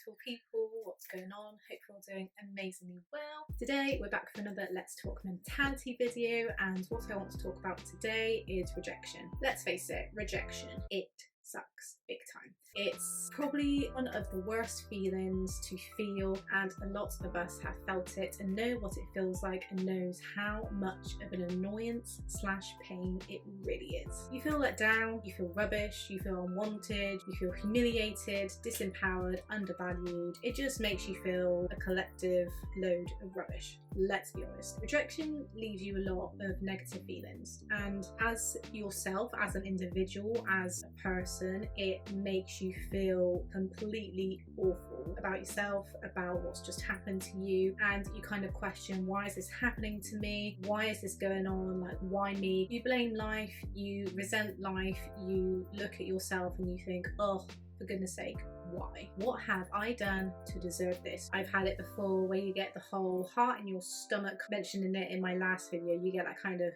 beautiful people, what's going on? Hope you're all doing amazingly well. Today we're back for another Let's Talk Mentality video, and what I want to talk about today is rejection. Let's face it, rejection, it sucks big time. It's probably one of the worst feelings to feel, and a lot of us have felt it and know what it feels like and knows how much of an annoyance / pain it really is. You feel let down, you feel rubbish, you feel unwanted, you feel humiliated, disempowered, undervalued. It just makes you feel a collective load of rubbish. Let's be honest, rejection leaves you a lot of negative feelings, and as yourself, as an individual, as a person, it makes you feel completely awful about yourself, about what's just happened to you, and you kind of question, why is this happening to me? Why is this going on? Like, why me? You blame life, you resent life, you look at yourself and you think, oh, for goodness sake, why? What have I done to deserve this? I've had it before where you get the whole heart in your stomach, mentioning it in my last video. You get that kind of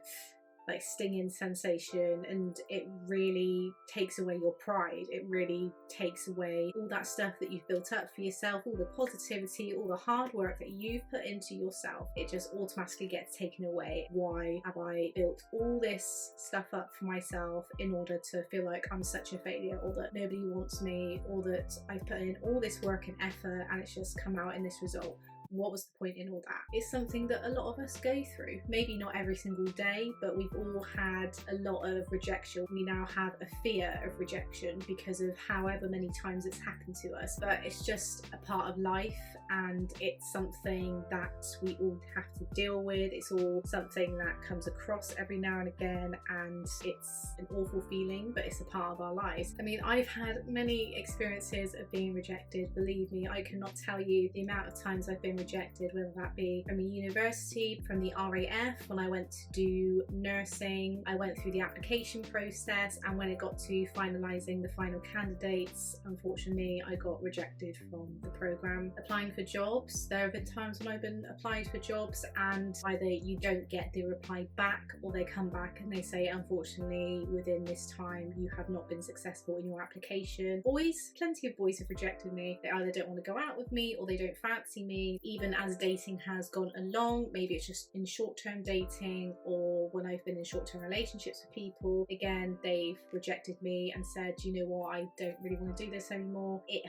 like stinging sensation, and it really takes away your pride. It really takes away all that stuff that you've built up for yourself, all the positivity, all the hard work that you've put into yourself. It just automatically gets taken away. Why have I built all this stuff up for myself in order to feel like I'm such a failure, or that nobody wants me, or that I've put in all this work and effort and it's just come out in this result? What was the point in all that? It's something that a lot of us go through. Maybe not every single day, but we've all had a lot of rejection. We now have a fear of rejection because of however many times it's happened to us. But it's just a part of life, and it's something that we all have to deal with. It's all something that comes across every now and again, and it's an awful feeling, but it's a part of our lives. I mean, I've had many experiences of being rejected. Believe me, I cannot tell you the amount of times I've been rejected, whether that be from a university, from the RAF, when I went to do nursing. I went through the application process, and when it got to finalising the final candidates, unfortunately I got rejected from the programme. Applying for jobs, there have been times when I've been applied for jobs and either you don't get the reply back, or they come back and they say, unfortunately within this time you have not been successful in your application. Boys, plenty of boys have rejected me. They either don't want to go out with me, or they don't fancy me. Even as dating has gone along, maybe it's just in short-term dating, or when I've been in short-term relationships with people, again, they've rejected me and said, you know what, I don't really want to do this anymore. It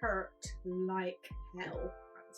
hurt like hell.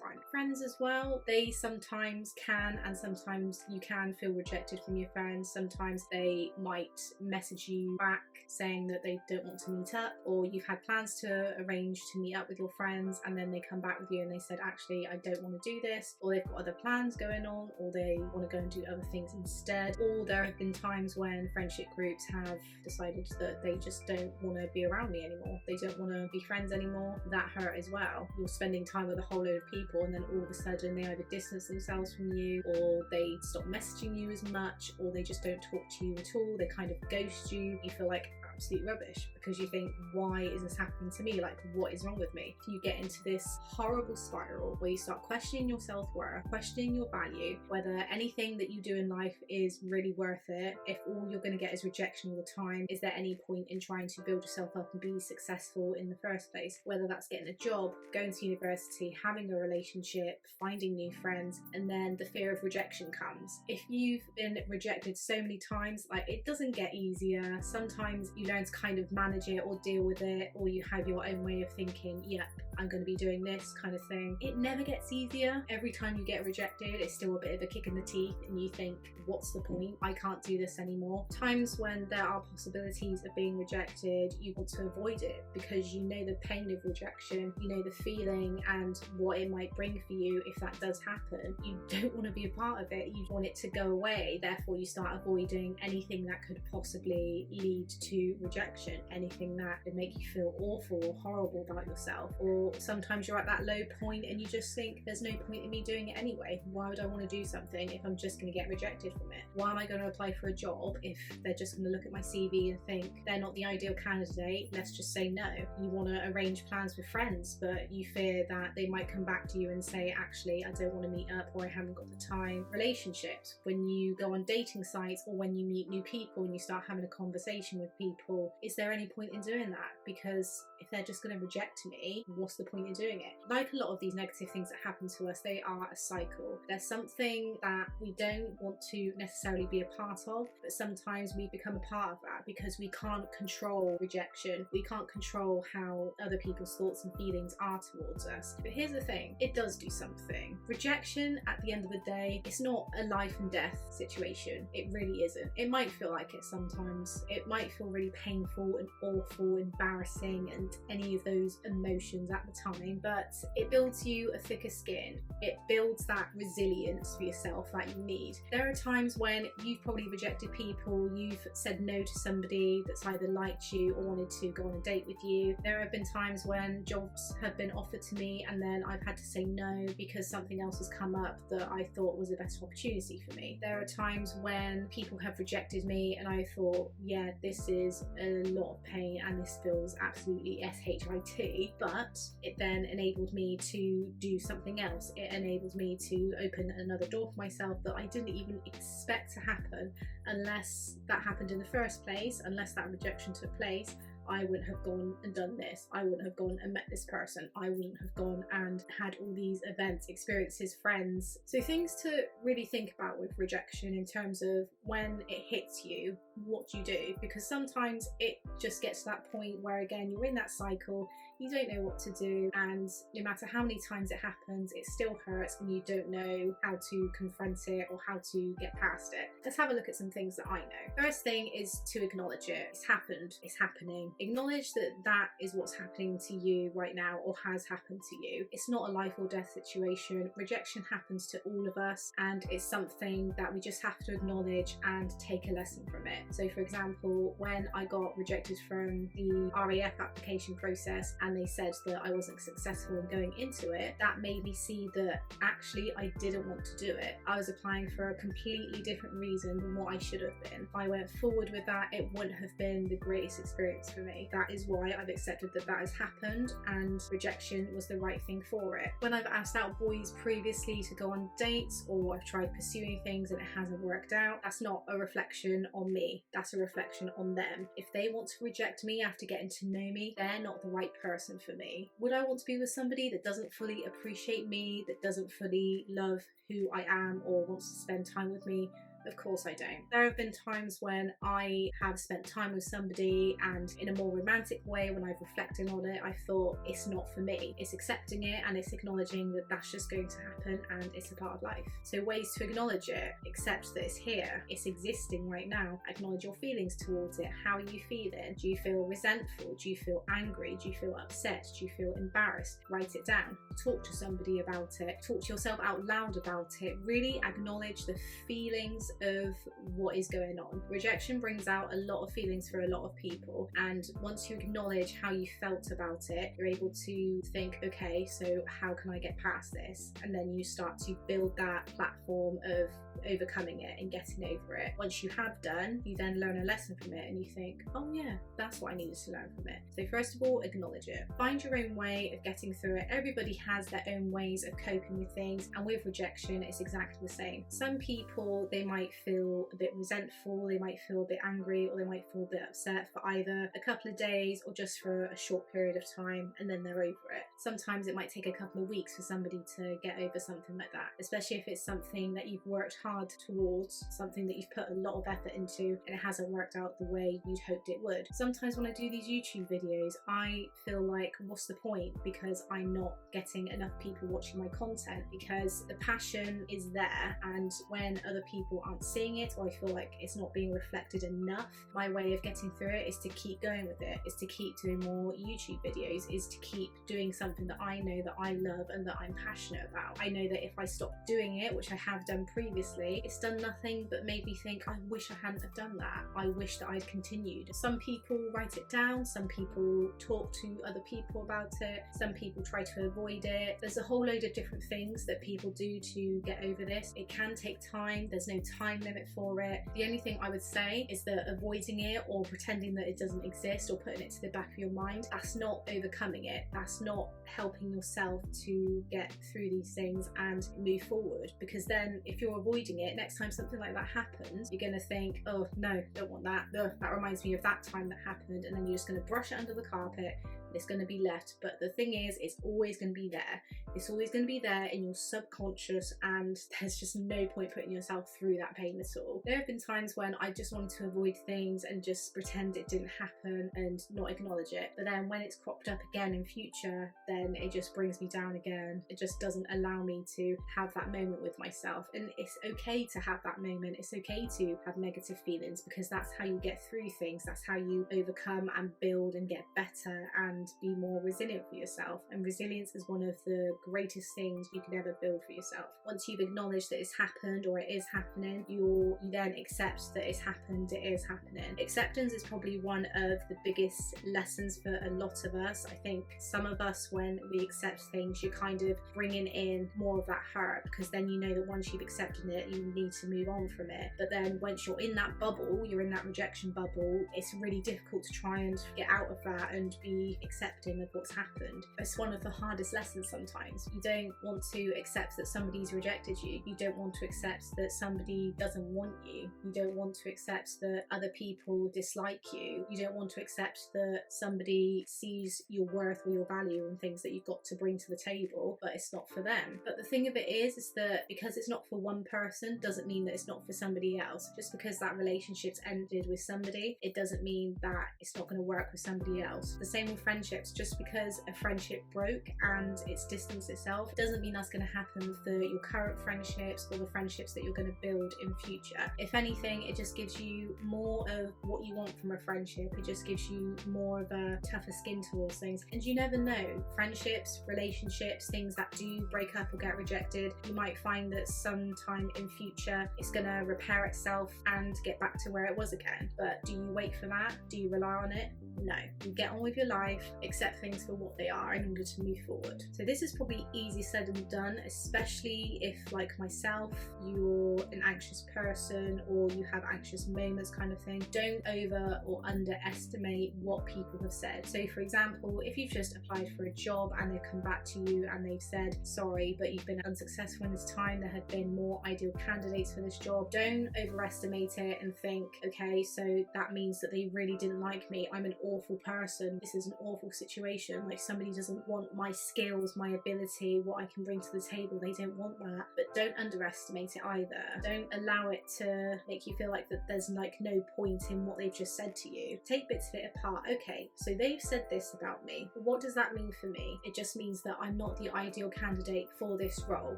Time. Friends as well, they sometimes can, and sometimes you can feel rejected from your friends. Sometimes they might message you back saying that they don't want to meet up, or you've had plans to arrange to meet up with your friends and then they come back with you and they said, actually I don't want to do this, or they've got other plans going on, or they want to go and do other things instead. Or there have been times when friendship groups have decided that they just don't want to be around me anymore. They don't want to be friends anymore. That hurt as well. You're spending time with a whole load of people, and then all of a sudden they either distance themselves from you, or they stop messaging you as much, or they just don't talk to you at all. They kind of ghost you. You feel like absolute rubbish because you think, why is this happening to me? Like, what is wrong with me? You get into this horrible spiral where you start questioning your self-worth, questioning your value, whether anything that you do in life is really worth it. If all you're going to get is rejection all the time, is there any point in trying to build yourself up and be successful in the first place? Whether that's getting a job, going to university, having a relationship, finding new friends, and then the fear of rejection comes. If you've been rejected so many times, like, it doesn't get easier. Sometimes you learn to kind of manage it or deal with it, or you have your own way of thinking, yep, I'm going to be doing this kind of thing. It never gets easier. Every time you get rejected, it's still a bit of a kick in the teeth, and you think, what's the point? I can't do this anymore. Times when there are possibilities of being rejected, you want to avoid it because you know the pain of rejection, you know the feeling and what it might bring for you if that does happen. You don't want to be a part of it. You want it to go away. Therefore, you start avoiding anything that could possibly lead to rejection, anything that would make you feel awful or horrible about yourself. Or sometimes you're at that low point and you just think, there's no point in me doing it anyway. Why would I want to do something if I'm just going to get rejected from it? Why am I going to apply for a job if they're just going to look at my CV and think they're not the ideal candidate? Let's just say no. You want to arrange plans with friends, but you fear that they might come back to you and say, actually, I don't want to meet up, or I haven't got the time. Relationships, when you go on dating sites or when you meet new people and you start having a conversation with people, people, is there any point in doing that? Because if they're just going to reject me, what's the point in doing it? Like a lot of these negative things that happen to us, they are a cycle. There's something that we don't want to necessarily be a part of, but sometimes we become a part of that because we can't control rejection. We can't control how other people's thoughts and feelings are towards us. But here's the thing, it does do something. Rejection, at the end of the day, it's not a life and death situation. It really isn't. It might feel like it sometimes. It might feel really painful and awful, embarrassing, and any of those emotions at the time, but it builds you a thicker skin. It builds that resilience for yourself that you need. There are times when you've probably rejected people, you've said no to somebody that's either liked you or wanted to go on a date with you. There have been times when jobs have been offered to me and then I've had to say no because something else has come up that I thought was the best opportunity for me. There are times when people have rejected me and I thought, yeah, this is a lot of pain and this feels absolutely shit, but it then enabled me to do something else. It enabled me to open another door for myself that I didn't even expect to happen. Unless that happened in the first place, unless that rejection took place, I wouldn't have gone and done this. I wouldn't have gone and met this person. I wouldn't have gone and had all these events, experiences, friends. So things to really think about with rejection in terms of when it hits you, what do you do? Because sometimes it just gets to that point where, again, you're in that cycle, you don't know what to do, and no matter how many times it happens, it still hurts and you don't know how to confront it or how to get past it. Let's have a look at some things that I know. First thing is to acknowledge it. It's happened, it's happening. Acknowledge that that is what's happening to you right now or has happened to you. It's not a life or death situation. Rejection happens to all of us, and it's something that we just have to acknowledge and take a lesson from it. So for example, when I got rejected from the RAF application process and they said that I wasn't successful in going into it, that made me see that actually I didn't want to do it. I was applying for a completely different reason than what I should have been. If I went forward with that, it wouldn't have been the greatest experience for me. That is why I've accepted that that has happened, and rejection was the right thing for it. When I've asked out boys previously to go on dates, or I've tried pursuing things and it hasn't worked out, that's not a reflection on me. That's a reflection on them. If they want to reject me after getting to know me, they're not the right person for me. Would I want to be with somebody that doesn't fully appreciate me, that doesn't fully love who I am or wants to spend time with me? Of course I don't. There have been times when I have spent time with somebody and in a more romantic way, when I've reflected on it, I thought it's not for me. It's accepting it and it's acknowledging that that's just going to happen and it's a part of life. So ways to acknowledge it: accept that it's here, it's existing right now. Acknowledge your feelings towards it. How are you feeling? Do you feel resentful? Do you feel angry? Do you feel upset? Do you feel embarrassed? Write it down. Talk to somebody about it. Talk to yourself out loud about it. Really acknowledge the feelings of what is going on. Rejection brings out a lot of feelings for a lot of people, and once you acknowledge how you felt about it, you're able to think, okay, so how can I get past this? And then you start to build that platform of overcoming it and getting over it. Once you have done, you then learn a lesson from it and you think, oh yeah, that's what I needed to learn from it. So first of all, acknowledge it. Find your own way of getting through it. Everybody has their own ways of coping with things, and with rejection it's exactly the same. Some people, they might feel a bit resentful, they might feel a bit angry, or they might feel a bit upset for either a couple of days or just for a short period of time, and then they're over it. Sometimes it might take a couple of weeks for somebody to get over something like that, especially if it's something that you've worked hard towards, something that you've put a lot of effort into and it hasn't worked out the way you'd hoped it would. Sometimes when I do these YouTube videos, I feel like, what's the point? Because I'm not getting enough people watching my content, because the passion is there, and when other people aren't seeing it, or I feel like it's not being reflected enough, my way of getting through it is to keep going with it, is to keep doing more YouTube videos, is to keep doing something that I know that I love and that I'm passionate about. I know that if I stop doing it, which I have done previously, it's done nothing but made me think, I wish I hadn't have done that. I wish that I'd continued. Some people write it down, some people talk to other people about it, some people try to avoid it. There's a whole load of different things that people do to get over this. It can take time. There's no time limit for it. The only thing I would say is that avoiding it or pretending that it doesn't exist or putting it to the back of your mind, that's not overcoming it. That's not helping yourself to get through these things and move forward. Because then if you're avoiding it, next time something like that happens, you're going to think, oh no, don't want that. Ugh, that reminds me of that time that happened. And then you're just going to brush it under the carpet. It's going to be left. But the thing is, it's always going to be there. It's always going to be there in your subconscious, and there's just no point putting yourself through that pain at all. There have been times when I just wanted to avoid things and just pretend it didn't happen and not acknowledge it. But then when it's cropped up again in future, then it just brings me down again. It just doesn't allow me to have that moment with myself. And it's okay to have that moment. It's okay to have negative feelings, because that's how you get through things. That's how you overcome and build and get better and be more resilient for yourself. And resilience is one of the greatest things you can ever build for yourself. Once you've acknowledged that it's happened or it is happening, you then accept that it's happened, it is happening. Acceptance is probably one of the biggest lessons for a lot of us. I think some of us, when we accept things, you're kind of bringing in more of that hurt, because then you know that once you've accepted it, you need to move on from it. But then once you're in that bubble, you're in that rejection bubble, it's really difficult to try and get out of that and be accepting of what's happened. It's one of the hardest lessons sometimes. You don't want to accept that somebody's rejected you. You don't want to accept that somebody doesn't want you. You don't want to accept that other people dislike you. You don't want to accept that somebody sees your worth or your value and things that you've got to bring to the table, but it's not for them. But the thing of it is that because it's not for one person doesn't mean that it's not for somebody else. Just because that relationship's ended with somebody, it doesn't mean that it's not going to work with somebody else. The same with friendships. Just because a friendship broke and it's distanced itself doesn't mean that's going to happen with your current friendships or the friendships that you're going to build in future. If anything, it just gives you more of what you want from a friendship. It just gives you more of a tougher skin towards things. And you never know, friendships, relationships, things that do break up or get rejected, you might find that sometime in future it's going to repair itself and get back to where it was again. But do you wait for that? Do you rely on it? No. You get on with your life, accept things for what they are in order to move forward. So this is probably easy said and done, especially if, like myself, you're an anxious person or you have anxious moments kind of thing. Don't over or underestimate what people have said. So for example, if you've just applied for a job and they've come back to you and they've said, sorry, but you've been unsuccessful in this time, there have been more ideal candidates for this job, don't overestimate it and think, okay, so that means that they really didn't like me. I'm an awful person. This is an awful situation. Like, somebody doesn't want my skills, my ability, what I can bring to the table. They don't want that. But don't underestimate it either. Don't allow it to make you feel like that there's like no point in what they've just said to you. Take bits of it apart. Okay, so they've said this about me. What does that mean for me? It just means that I'm not the ideal candidate for this role,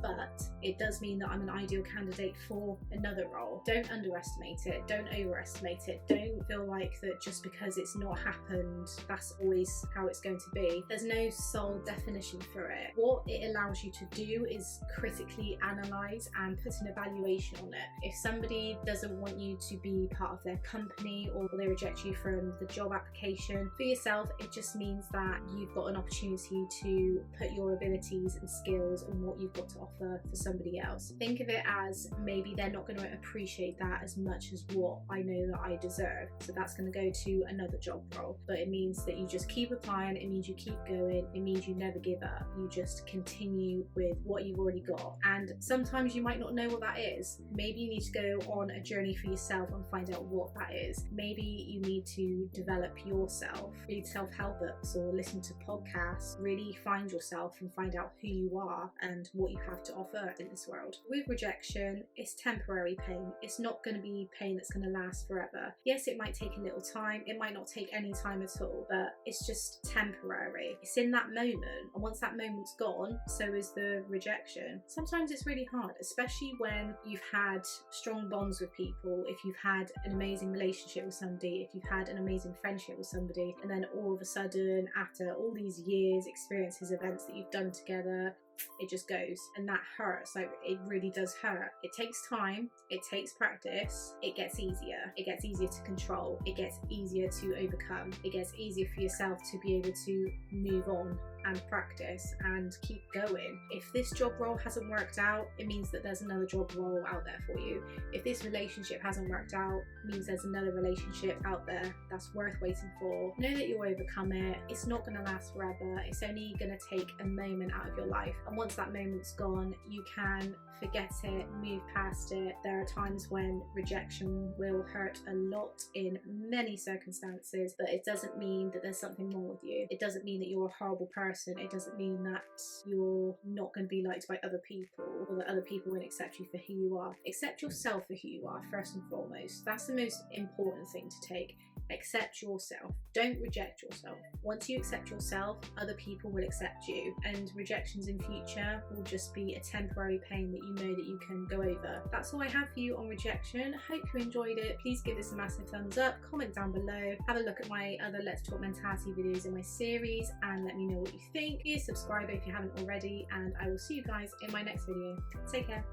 but it does mean that I'm an ideal candidate for another role. Don't underestimate it. Don't overestimate it. Don't feel like that just because it's not happened, that's always how it's going to be. There's no sole definition for it. What it allows you to do is critically analyze and put an evaluation on it. If somebody doesn't want you to be part of their company or they reject you from the job application, for yourself, it just means that you've got an opportunity to put your abilities and skills and what you've got to offer for somebody else. Think of it as maybe they're not going to appreciate that as much as what I know that I deserve. So that's going to go to another job role. But it means that you just keep applying, it means you keep going, it means you never give up. You just continue with what you've already got. And sometimes you might not know what that is. Maybe you need to go on a journey for yourself and find out what that is. Maybe you need to develop yourself, read self-help books or listen to podcasts, really find yourself and find out who you are and what you have to offer in this world. With rejection, it's temporary pain. It's not going to be pain that's going to last forever. Yes, it might take a little time, it might not take any time at all, but it's just temporary. It's in that moment, and once that moment's gone, so is the rejection. Sometimes it's really hard, especially when you've had strong bonds with people, if you've had an amazing relationship with somebody, if you've had an amazing friendship with somebody, and then all of a sudden, after all these years, experiences, events that you've done together, it just goes, and that hurts. Like, it really does hurt. It takes time, it takes practice, it gets easier to control, it gets easier to overcome, it gets easier for yourself to be able to move on and practice and keep going. If this job role hasn't worked out, it means that there's another job role out there for you. If this relationship hasn't worked out, it means there's another relationship out there that's worth waiting for. Know that you'll overcome it. It's not going to last forever. It's only going to take a moment out of your life, and once that moment's gone, you can forget it, move past it. There are times when rejection will hurt a lot in many circumstances, but it doesn't mean that there's something wrong with you. It doesn't mean that you're a horrible person. It doesn't mean that you're not going to be liked by other people, or that other people won't accept you for who you are. Accept yourself for who you are, first and foremost. That's the most important thing to take. Accept yourself. Don't reject yourself. Once you accept yourself, other people will accept you, and rejections in future will just be a temporary pain that you know that you can go over. That's all I have for you on rejection. Hope you enjoyed it. Please give this a massive thumbs up, comment down below, have a look at my other Let's Talk Mentality videos in my series, and let me know what you think. Please subscribe if you haven't already, and I will see you guys in my next video. Take care.